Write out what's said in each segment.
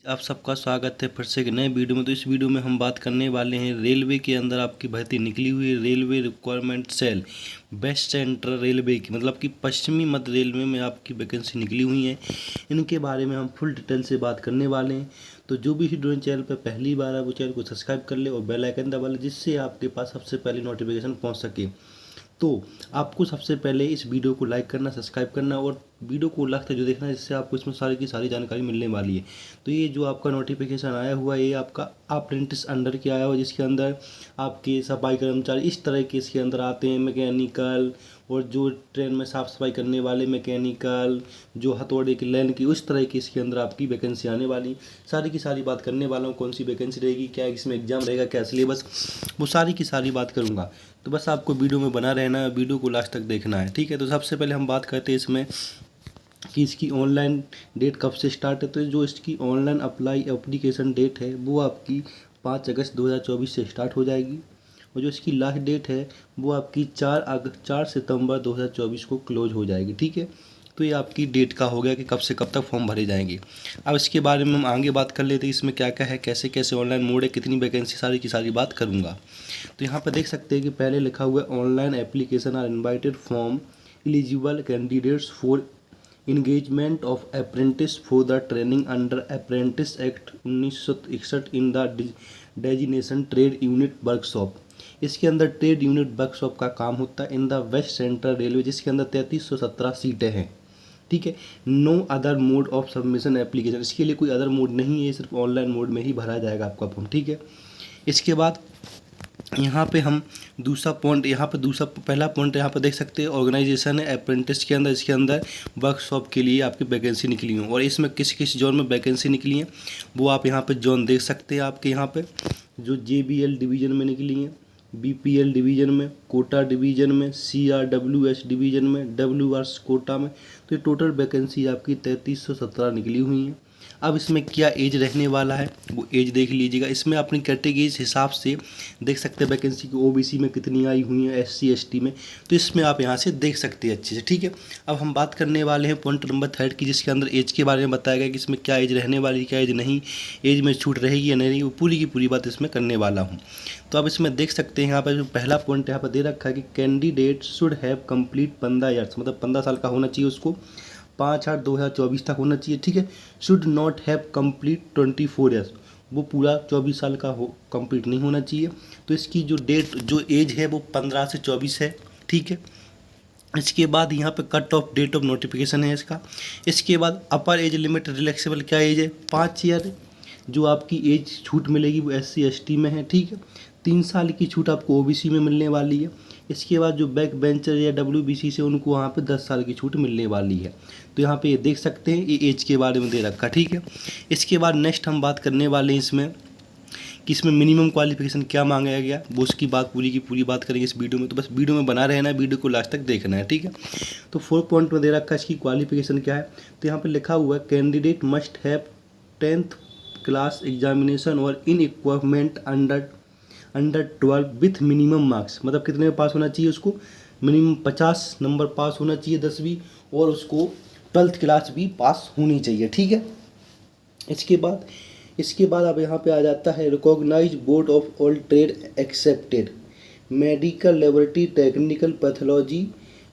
आप सबका स्वागत है फिर से एक नए वीडियो में। तो इस वीडियो में हम बात करने वाले हैं रेलवे के अंदर आपकी भर्ती निकली हुई है। Railway requirement cell west central railway की मतलब कि पश्चिमी मध्य रेलवे में आपकी वैकेंसी निकली हुई है। इनके बारे में हम फुल डिटेल से बात करने वाले हैं। तो जो भी स्टूडेंट चैनल पर पहली बार है वो चैनल को सब्सक्राइब कर ले और बेल आइकन दबा ले, जिससे आपके पास सबसे पहले नोटिफिकेशन पहुँच सके। तो आपको सबसे पहले इस वीडियो को लाइक करना, सब्सक्राइब करना और वीडियो को लास्ट तक जो देखना है, जिससे आपको इसमें सारी की सारी जानकारी मिलने वाली है। तो ये जो आपका नोटिफिकेशन आया हुआ है ये आपका अप्रेंटिस अंडर के आया हुआ है, जिसके अंदर आपके सफाई कर्मचारी इस तरह के इसके अंदर आते हैं। मैकेनिकल और जो ट्रेन में साफ़ सफाई करने वाले मैकेनिकल, जो हथौड़े की लाइन की, उस तरह की इसके अंदर आपकी वैकेंसी आने वाली। सारी की सारी बात करने वाला हूँ, कौन सी वैकेंसी रहेगी, क्या इसमें एग्जाम रहेगा, क्या सिलेबस, वो सारी की सारी बात करूँगा। तो बस आपको वीडियो में बना रहना है, वीडियो को लास्ट तक देखना है, ठीक है। तो सबसे पहले हम बात करते हैं इसमें कि इसकी ऑनलाइन डेट कब से स्टार्ट है। तो जो इसकी ऑनलाइन अप्लाई एप्लीकेशन डेट है वो आपकी 5 अगस्त 2024 से स्टार्ट हो जाएगी, और जो इसकी लास्ट डेट है वो आपकी 4 सितंबर 2024 को क्लोज हो जाएगी, ठीक है। तो ये आपकी डेट का हो गया कि कब से कब तक फॉर्म भरे जाएंगे। अब इसके बारे में हम आगे बात कर लेते हैं, इसमें क्या क्या है, कैसे कैसे ऑनलाइन मोड है, कितनी वैकेंसी, सारी की सारी बात करूँगा। तो यहाँ पर देख सकते हैं कि पहले लिखा हुआ है online application are invited from eligible candidates for engagement of apprentice for the training under Apprentice Act 1961 in the designation trade unit workshop। इसके अंदर ट्रेड यूनिट वर्कशॉप का काम होता है in the west central railway, जिसके अंदर 3317 सीटें हैं, ठीक है। No other mode of submission application, इसके लिए कोई अदर मोड नहीं है, सिर्फ ऑनलाइन मोड में ही भरा जाएगा आपका फॉर्म, ठीक है। इसके बाद यहाँ पे हम दूसरा पॉइंट, यहाँ पे दूसरा पहला पॉइंट यहाँ पे देख सकते हैं ऑर्गेनाइजेशन है अप्रेंटिस के अंदर, इसके अंदर वर्कशॉप के लिए आपकी वैकेंसी निकली हुई, और इसमें किस किस जोन में वैकेंसी निकली है वो आप यहाँ पे जोन देख सकते हैं। आपके यहाँ पे जो JBL डिवीज़न में निकली हैं, BPL डिवीज़न में, कोटा डिवीज़न में, CRWS डिवीज़न में, WRS कोटा में। तो ये टोटल वैकेंसी आपकी 3317 निकली हुई हैं। अब इसमें क्या एज रहने वाला है वो एज देख लीजिएगा। इसमें अपनी कैटेगरीज हिसाब से देख सकते हैं वैकेंसी की, OBC में कितनी आई हुई है, SC ST में, तो इसमें आप यहाँ से देख सकते हैं अच्छे से, ठीक है। अब हम बात करने वाले हैं पॉइंट नंबर 3 की, जिसके अंदर एज के बारे में बताया गया कि इसमें क्या एज रहने वाली, क्या एज नहीं, एज में छूट रहेगी या नहीं रहेगी, वो पूरी की पूरी बात इसमें करने वाला हूँ। तो अब इसमें देख सकते हैं यहाँ पर जो पहला पॉइंट यहाँ पर दे रखा है कि candidate should have complete 15 years, मतलब 15 साल का होना चाहिए उसको, 5/8/2024 तक होना चाहिए, ठीक है। Should not have complete 24 years, वो पूरा 24 साल का हो कंप्लीट नहीं होना चाहिए। तो इसकी जो डेट जो एज है वो 15 से 24 है, ठीक है। इसके बाद यहाँ पे cut off date of notification है इसका। इसके बाद अपर एज लिमिट रिलैक्सेबल क्या एज है, 5 ईयर। जो आपकी एज छूट मिलेगी वो SC ST में है, ठीक है। 3 साल की छूट आपको OBC में मिलने वाली है। इसके बाद जो बैक बेंचर या WBC से उनको वहाँ पे 10 साल की छूट मिलने वाली है। तो यहाँ पे ये देख सकते हैं, ये एज के बारे में दे रखा, ठीक है। इसके बाद नेक्स्ट हम बात करने वाले हैं इसमें कि इसमें मिनिमम क्वालिफिकेशन क्या मांगा गया, वो उसकी बात पूरी की पूरी बात करेंगे इस वीडियो में। तो बस वीडियो में बना रहना है, वीडियो को लास्ट तक देखना है, ठीक है। तो 4 पॉइंट में दे रखा है इसकी क्वालिफिकेशन क्या है। तो यहाँ पर लिखा हुआ है candidate must have 10th class examination और in equivalent under 12 with minimum marks, मतलब कितने में पास होना चाहिए उसको, मिनिमम 50 नंबर पास होना चाहिए 10वीं, और उसको 12th क्लास भी पास होनी चाहिए, ठीक है। इसके बाद अब यहाँ पे आ जाता है recognize board of all trade accepted medical laboratory technical pathology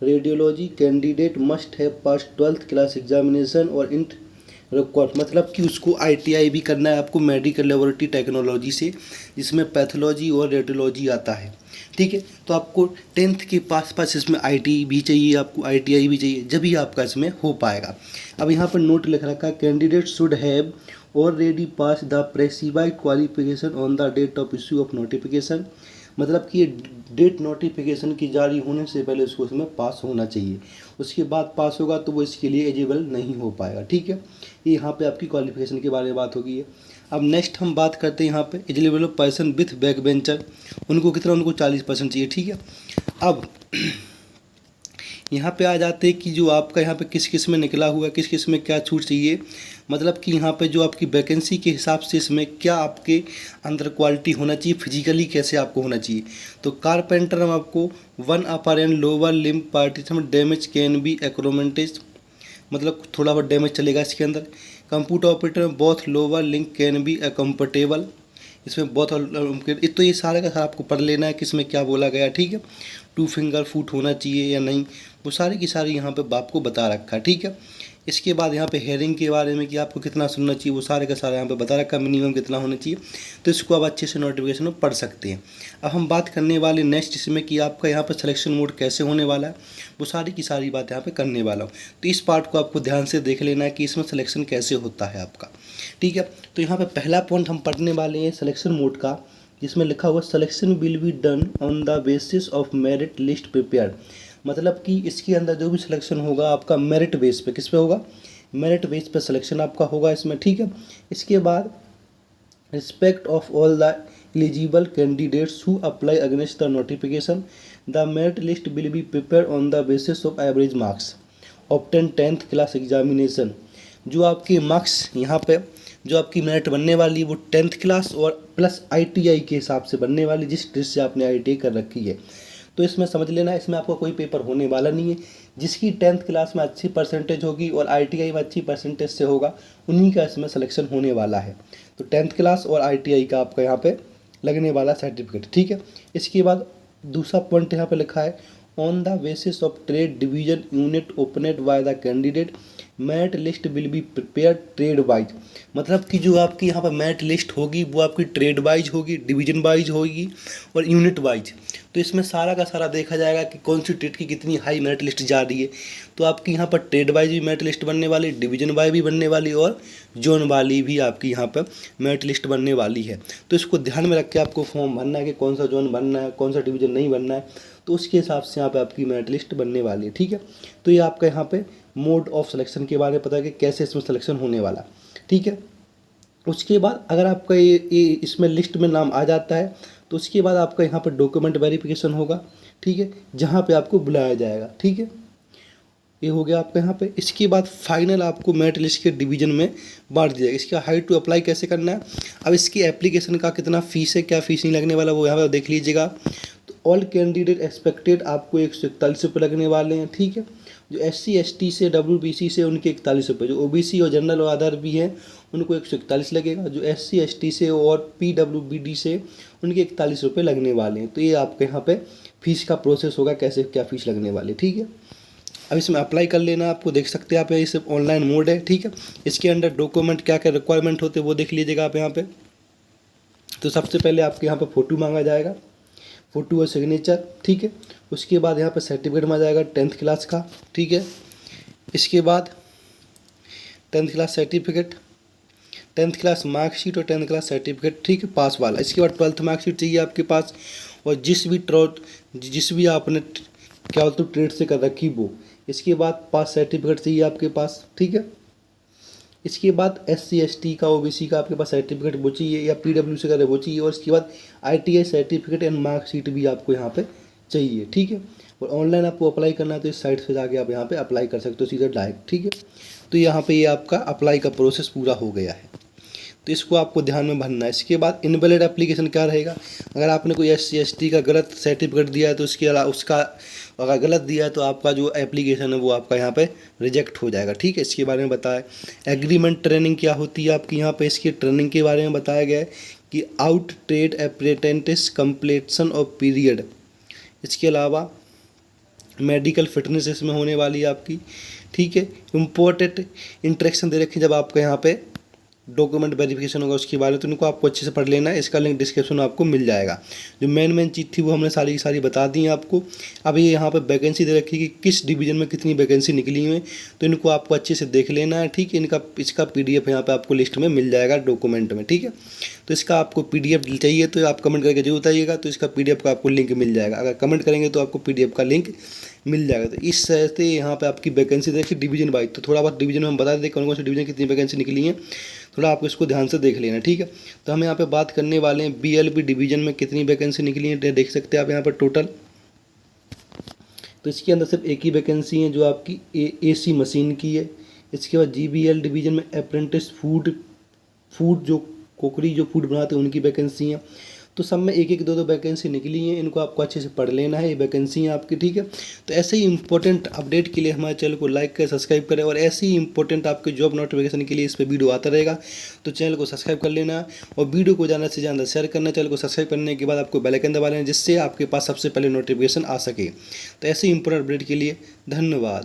radiology candidate must have pass 12th class examination और इन रिकॉर्ड, मतलब कि उसको ITI भी करना है आपको मेडिकल लेबोरेटरी टेक्नोलॉजी से, जिसमें पैथोलॉजी और रेडियोलॉजी आता है, ठीक है। तो आपको 10th के पास इसमें ITI भी चाहिए, आपको ITI भी चाहिए, जब ही आपका इसमें हो पाएगा। अब यहाँ पर नोट लिख रखा है candidate should have already pass the prescribed qualification on the date of issue of notification, मतलब कि ये डेट नोटिफिकेशन की जारी होने से पहले उसको इसमें पास होना चाहिए। उसके बाद पास होगा तो वो इसके लिए एलिजिबल नहीं हो पाएगा, ठीक है। ये यहाँ पे आपकी क्वालिफिकेशन के बारे में बात होगी है। अब नेक्स्ट हम बात करते हैं यहाँ पे eligible person with back bencher, उनको कितना, उनको 40% चाहिए, ठीक है। अब यहाँ पे आ जाते हैं कि जो आपका यहाँ पे किस किस में निकला हुआ है, किस किस में क्या छूट चाहिए, मतलब कि यहाँ पे जो आपकी वैकेंसी के हिसाब से इसमें क्या आपके अंदर क्वालिटी होना चाहिए, फिजिकली कैसे आपको होना चाहिए। तो कारपेंटर में आपको 1 upper and lower limb partition damage can be एक्रोमेंटेज, मतलब थोड़ा बहुत डैमेज चलेगा इसके अंदर। कंप्यूटर ऑपरेटर में both lower limb can be comfortable, इसमें बहुत तो ये सारा का सारा आपको पढ़ लेना है कि इसमें क्या बोला गया, ठीक है। 2 फिंगर फुट होना चाहिए या नहीं, वो सारी की सारी यहाँ पे आपको बता रखा है, ठीक है। इसके बाद यहाँ पे हेयरिंग के बारे में कि आपको कितना सुनना चाहिए, वो सारे का सारा यहाँ पे बता रखा है, मिनिमम कितना होना चाहिए। तो इसको आप अच्छे से नोटिफिकेशन में पढ़ सकते हैं। अब हम बात करने वाले नेक्स्ट इसमें कि आपका यहाँ पर सिलेक्शन मोड कैसे होने वाला है, वो सारी की सारी बात यहाँ पे करने वाला हूँ। तो इस पार्ट को आपको ध्यान से देख लेना है कि इसमें सिलेक्शन कैसे होता है आपका, ठीक है। तो यहाँ पे पहला पॉइंट हम पढ़ने वाले हैं सिलेक्शन मोड का, जिसमें लिखा हुआ selection will be done on the basis of merit list prepared. मतलब कि इसके अंदर जो भी सिलेक्शन होगा आपका मेरिट बेस पे, किस पे होगा, मेरिट बेस पे सिलेक्शन आपका होगा इसमें, ठीक है। इसके बाद respect of all the eligible candidates who apply against the notification, the merit list will be prepare on the basis of average marks obtain 10th class examination. जो आपके मार्क्स यहाँ पे जो आपकी मेरिट बनने वाली है वो 10th क्लास और प्लस ITI के हिसाब से बनने वाली, जिस ट्रिक से आपने ITI कर रखी है। तो इसमें समझ लेना, इसमें आपको कोई पेपर होने वाला नहीं है। जिसकी 10th क्लास में अच्छी परसेंटेज होगी और ITI में अच्छी परसेंटेज से होगा, उन्हीं का इसमें सिलेक्शन होने वाला है। तो 10th क्लास और ITI का आपका यहाँ पे लगने वाला सर्टिफिकेट, ठीक है। इसके बाद दूसरा पॉइंट यहाँ पे लिखा है on the basis of trade division unit opened by the candidate merit list will be prepare trade wise. मतलब कि जो आपकी यहाँ पर मेरिट लिस्ट होगी वो आपकी ट्रेड वाइज होगी, डिवीजन वाइज होगी और यूनिट वाइज। तो इसमें सारा का सारा देखा जाएगा कि कौन सी ट्रेड की कितनी हाई मेरिट लिस्ट जा रही है। तो आपकी यहाँ पर ट्रेड वाइज भी मेरिट लिस्ट बनने वाली, डिवीजन वाइज भी बनने वाली और जोन वाली भी आपकी यहाँ पर मेरिट लिस्ट बनने वाली है। तो इसको ध्यान में रख के आपको फॉर्म भरना है कि कौन सा जोन बनना है, कौन सा डिवीजन नहीं बनना है, तो उसके हिसाब से यहाँ पे आपकी मेरिट लिस्ट बनने वाली है, ठीक है। तो ये आपका यहाँ पे मोड ऑफ सिलेक्शन के बारे में पता है कि कैसे इसमें सिलेक्शन होने वाला, ठीक है। उसके बाद अगर आपका ये इसमें लिस्ट में नाम आ जाता है तो उसके बाद आपका यहाँ पर डॉक्यूमेंट वेरिफिकेशन होगा, ठीक है, जहाँ पे आपको बुलाया जाएगा, ठीक है। ये हो गया आपका यहाँ पे। इसके बाद फाइनल आपको मेरिट लिस्ट के डिवीजन में बांट दिया जाएगा। इसका हाउ टू अप्लाई कैसे करना है, अब इसकी एप्लीकेशन का कितना फ़ीस है, क्या फ़ीस नहीं लगने वाला, वो यहाँ पर देख लीजिएगा। तो ऑल कैंडिडेट एक्सपेक्टेड आपको 141 रुपये लगने वाले हैं, ठीक है। जो SC ST से WBC से उनके 41 रुपये, जो OBC और जनरल और अदर भी हैं उनको 141 लगेगा, जो SC ST से और PWBD से उनके 41 रुपये लगने वाले हैं। तो ये आपके यहाँ पे फीस का प्रोसेस होगा, कैसे क्या फ़ीस लगने वाली, ठीक है। अब इसमें अप्लाई कर लेना, आपको देख सकते हैं आप, ये सिर्फ ऑनलाइन मोड है, ठीक है। इसके अंदर डॉक्यूमेंट क्या क्या रिक्वायरमेंट होते हैं वो देख लीजिएगा आप यहाँ पे। तो सबसे पहले आपके यहाँ पे फ़ोटो मांगा जाएगा, फ़ोटो और सिग्नेचर, ठीक है। उसके बाद यहाँ पे सर्टिफिकेट मांगा जाएगा 10th क्लास का, ठीक है। इसके बाद 10th class certificate, 10th class marksheet और 10th क्लास सर्टिफिकेट, ठीक है, पास वाला। इसके बाद 12th मार्कशीट चाहिए आपके पास, और जिस भी आपने क्या बोलते ट्रेड से कर रखी वो। इसके बाद पास सर्टिफिकेट चाहिए आपके पास, ठीक है। इसके बाद SC ST का OBC का आपके पास सर्टिफिकेट वो चाहिए, या PW से करे वो चाहिए। और इसके बाद ITI सर्टिफिकेट एंड मार्कशीट भी आपको यहाँ पे चाहिए, ठीक है। और ऑनलाइन आपको अप्लाई करना है तो इस साइट से जाके आप यहाँ पे अप्लाई कर सकते हो सीधा डायरेक्ट, ठीक है। तो यहाँ पे ये आपका अप्लाई का प्रोसेस पूरा हो गया है, तो इसको आपको ध्यान में भरना है। इसके बाद इनवैलिड एप्लीकेशन क्या रहेगा, अगर आपने कोई SC ST का गलत सर्टिफिकेट दिया है तो उसके अलावा उसका अगर गलत दिया है तो आपका जो एप्लीकेशन है वो आपका यहाँ पे रिजेक्ट हो जाएगा, ठीक है। इसके बारे में बताया। एग्रीमेंट ट्रेनिंग क्या होती है आपकी यहाँ पे, इसकी ट्रेनिंग के बारे में बताया गया है कि out trade apprentice completion of period. इसके अलावा मेडिकल फिटनेस इसमें होने वाली है आपकी, ठीक है। इम्पोर्टेंट इंटरेक्शन दे रखी जब आपका यहाँ पे डॉक्यूमेंट वेरिफिकेशन होगा उसके बारे में, तो इनको आपको अच्छे से पढ़ लेना है। इसका लिंक डिस्क्रिप्शन में आपको मिल जाएगा। जो मेन चीज़ थी वो हमने सारी की सारी बता दी है आपको। अब ये यहाँ पे वैकेंसी दे रखी है कि किस डिवीजन में कितनी वैकेंसी निकली हुई है, तो इनको आपको अच्छे से देख लेना है, ठीक है। इसका PDF यहाँ पे आपको लिस्ट में मिल जाएगा डॉक्यूमेंट में, ठीक है। तो इसका आपको PDF चाहिए तो आप कमेंट करके जरूर बताइएगा, तो इसका PDF का आपको लिंक मिल जाएगा। अगर कमेंट करेंगे तो आपको PDF का लिंक मिल जाएगा। तो इस तरह से यहाँ पे आपकी वैकेंसी देखिए डिवीजन वाइज। तो थोड़ा बहुत डिवीजन में हम बता दें कौन कौन से डिवीजन कितनी वैकेंसी निकली हैं, थोड़ा आपको इसको ध्यान से देख लेना, ठीक है। तो हम यहाँ पे बात करने वाले हैं BLB डिवीजन में कितनी वैकेंसी निकली है, देख सकते हैं आप यहाँ पर टोटल। तो इसके अंदर सिर्फ एक ही वैकेंसी है जो आपकी AC मशीन की है। इसके बाद GBL डिवीजन में अप्रेंटिस फूड जो कोकरी जो फूड बनाते हैं उनकी वैकेंसी है। तो सब में एक एक दो दो वैकेंसी निकली हैं, इनको आपको अच्छे से पढ़ लेना है, ये वैकेंसी हैं आपकी, ठीक है। तो ऐसे ही इंपॉर्टेंट अपडेट के लिए हमारे चैनल को लाइक करें, सब्सक्राइब करें, और ऐसे ही इंपॉर्टेंट आपके जॉब नोटिफिकेशन के लिए इस पर वीडियो आता रहेगा। तो चैनल को सब्सक्राइब कर लेना और वीडियो को ज़्यादा से ज़्यादा शेयर करना। चैनल को सब्सक्राइब करने के बाद आपको बेल आइकन दबा लेना, जिससे आपके पास सबसे पहले नोटिफिकेशन आ सके। तो ऐसे ही इंपॉर्टेंट अपडेट के लिए धन्यवाद।